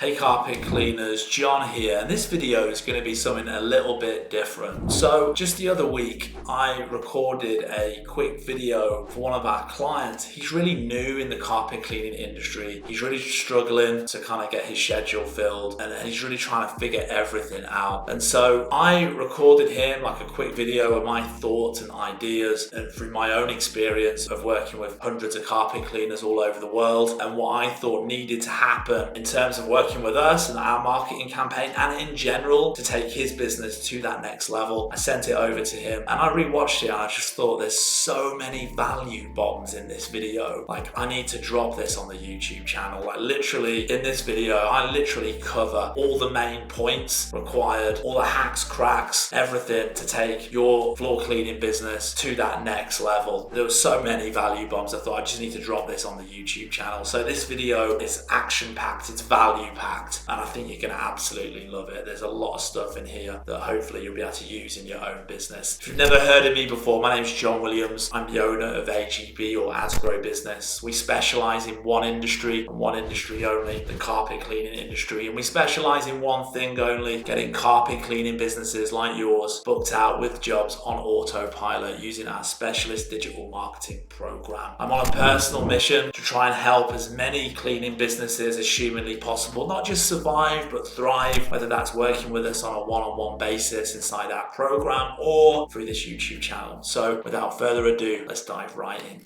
Hey carpet cleaners, John here, and this video is going to be something a little bit different. So just the other week I recorded a quick video for one of our clients. He's really new in the carpet cleaning industry. He's really struggling to kind of get his schedule filled, and he's really trying to figure everything out. And so I recorded him like a quick video of my thoughts and ideas and through my own experience of working with hundreds of carpet cleaners all over the world, and what I thought needed to happen in terms of working with us and our marketing campaign and in general to take his business to that next level. I sent it over to him and I rewatched it and I just thought there's so many value bombs in this video. Like, I need to drop this on the YouTube channel. Like, literally in this video I literally cover all the main points required, all the hacks, cracks, everything to take your floor cleaning business to that next level. There were so many value bombs I thought I just need to drop this on the YouTube channel. So this video is action packed, it's value packed, and I think you're going to absolutely love it. There's a lot of stuff in here that hopefully you'll be able to use in your own business. If you've never heard of me before, my name's John Williams. I'm the owner of AGB or adsgrowbusiness. We specialize in one industry and one industry only, the carpet cleaning industry, and we specialize in one thing only, getting carpet cleaning businesses like yours booked out with jobs on autopilot using our specialist digital marketing program. I'm on a personal mission to try and help as many cleaning businesses as humanly possible, not just survive but thrive, whether that's working with us on a one-on-one basis inside our program or through this YouTube channel. So without further ado, let's dive right in.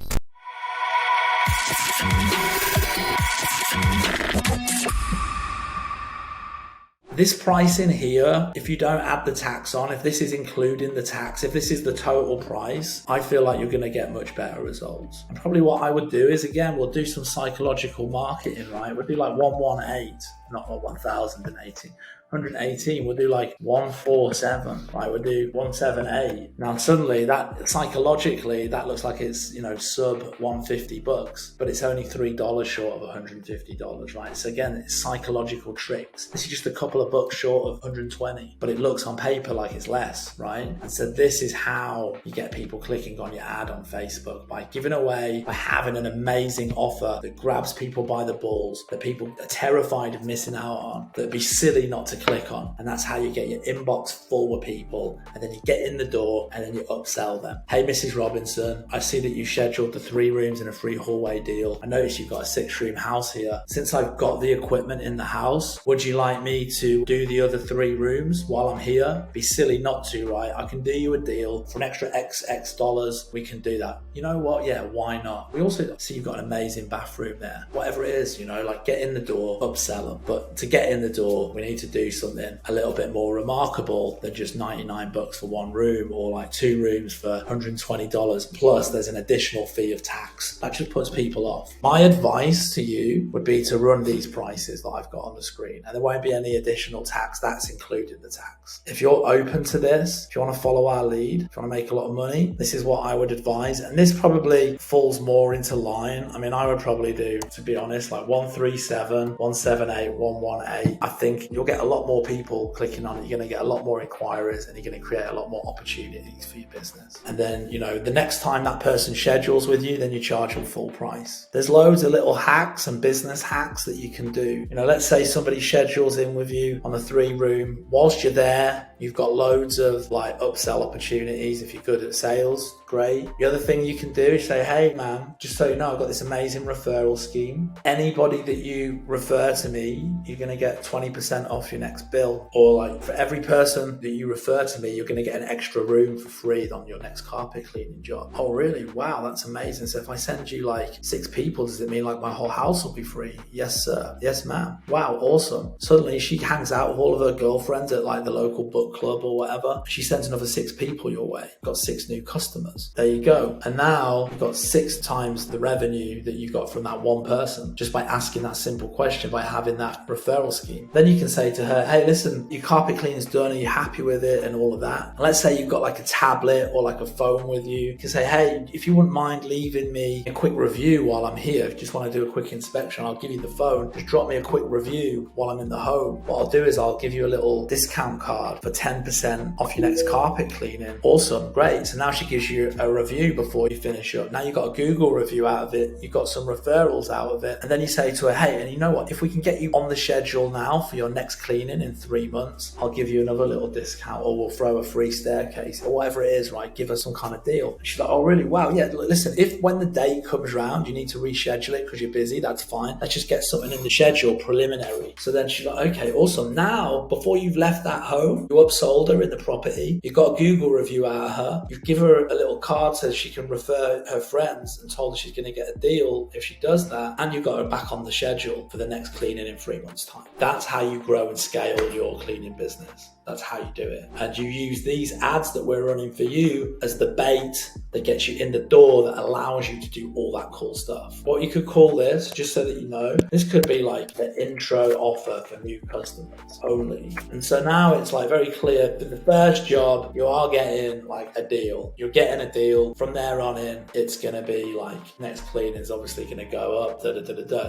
This pricing here, if you don't add the tax on, if this is including the tax, if this is the total price, I feel like you're going to get much better results. And probably what I would do is, again, we'll do some psychological marketing, right? We'll do like 118, not 1,080. 118, we'll do like 147, right? We'll do 178. Now suddenly that psychologically that looks like it's, you know, sub 150 bucks, but it's only $3 short of $150, right? So again, it's psychological tricks. This is just a couple of bucks short of 120, but it looks on paper like it's less, right? And so this is how you get people clicking on your ad on Facebook, by giving away, by having an amazing offer that grabs people by the balls, that people are terrified of missing out on, that'd be silly not to click on. And that's how you get your inbox full with people, and then you get in the door and then you upsell them. Hey Mrs. Robinson, I see that you scheduled the 3 rooms and a free hallway deal. I noticed you've got a 6-room house here. Since I've got the equipment in the house, would you like me to do the other 3 rooms while I'm here? Be silly not to, right? I can do you a deal for an extra X dollars. We can do that. You know what? Yeah, why not? We also see you've got an amazing bathroom there. Whatever it is, you know, like, get in the door, upsell them. But to get in the door, we need to do something a little bit more remarkable than just 99 bucks for 1 room, or like 2 rooms for $120 plus there's an additional fee of tax. That just puts people off. My advice to you would be to run these prices that I've got on the screen, and there won't be any additional tax. That's included the tax. If you're open to this, if you want to follow our lead, if you want to make a lot of money, this is what I would advise. And this probably falls more into line. I mean, I would probably do, to be honest, like 137, 178, 118. I think you'll get a lot more people clicking on it. You're going to get a lot more inquiries, and you're going to create a lot more opportunities for your business. And then, you know, the next time that person schedules with you, then you charge them full price. There's loads of little hacks and business hacks that you can do. You know, let's say somebody schedules in with you on a 3-room. Whilst you're there, you've got loads of like upsell opportunities. If you're good at sales, great. The other thing you can do is say, hey man, just so you know, I've got this amazing referral scheme. Anybody that you refer to me, you're going to get 20% off your next bill. Or like, for every person that you refer to me, you're going to get an extra room for free on your next carpet cleaning job. Oh really? Wow, that's amazing. So if I send you like 6 people, does it mean like my whole house will be free? Yes sir. Yes ma'am. Wow, awesome. Suddenly she hangs out with all of her girlfriends at like the local book club or whatever. She sends another 6 people your way. Got 6 new customers. There you go. And now you've got 6 times the revenue that you got from that one person, just by asking that simple question, by having that referral scheme. Then you can say to her, hey listen, your carpet cleaning's done, are you happy with it, and all of that. And let's say you've got like a tablet or like a phone with you. You can say, hey, if you wouldn't mind leaving me a quick review while I'm here, if you just want to do a quick inspection, I'll give you the phone. Just drop me a quick review while I'm in the home. What I'll do is I'll give you a little discount card for 10% off your next carpet cleaning. Awesome, great. So now she gives you a review before you finish up. Now you've got a Google review out of it, you've got some referrals out of it, and then you say to her, hey, and you know what, if we can get you on on the schedule now for your next cleaning in 3 months, I'll give you another little discount, or we'll throw a free staircase, or whatever it is, right? Give her some kind of deal. And she's like, oh, really? Wow, yeah, listen, if when the date comes round, you need to reschedule it because you're busy, that's fine. Let's just get something in the schedule preliminary. So then she's like, okay, awesome. Now, before you've left that home, you upsold her in the property, you got a Google review out of her, you've given her a little card so she can refer her friends and told her she's going to get a deal if she does that, and you've got her back on the schedule for the next cleaning in 3 months' time. That's how you grow and scale your cleaning business. That's how you do it. And you use these ads that we're running for you as the bait that gets you in the door, that allows you to do all that cool stuff. What you could call this, just so that you know, this could be like the intro offer for new customers only. And so now it's like very clear, for the first job, you are getting like a deal. You're getting a deal. From there on in, it's going to be like, next cleaning is obviously going to go up,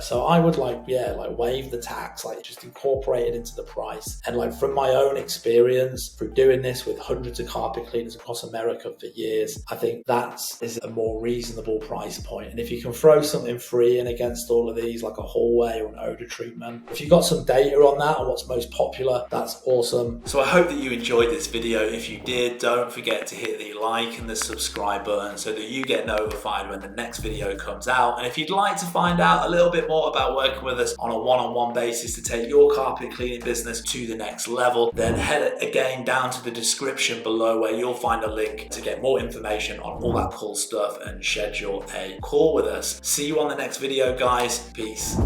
So I would like waive the tax, like just incorporate it into the price. And like from my own experience, through doing this with hundreds of carpet cleaners across America for years, I think that is a more reasonable price point. And if you can throw something free in against all of these, like a hallway or an odor treatment, if you've got some data on that, on what's most popular, that's awesome. So I hope that you enjoyed this video. If you did, don't forget to hit the like and the subscribe button so that you get notified when the next video comes out. And if you'd like to find out a little bit more about working with us on a one-on-one basis to take your carpet cleaning business to the next level, then head again down to the description below, where you'll find a link to get more information on all that cool stuff and schedule a call with us. See you on the next video, guys. Peace.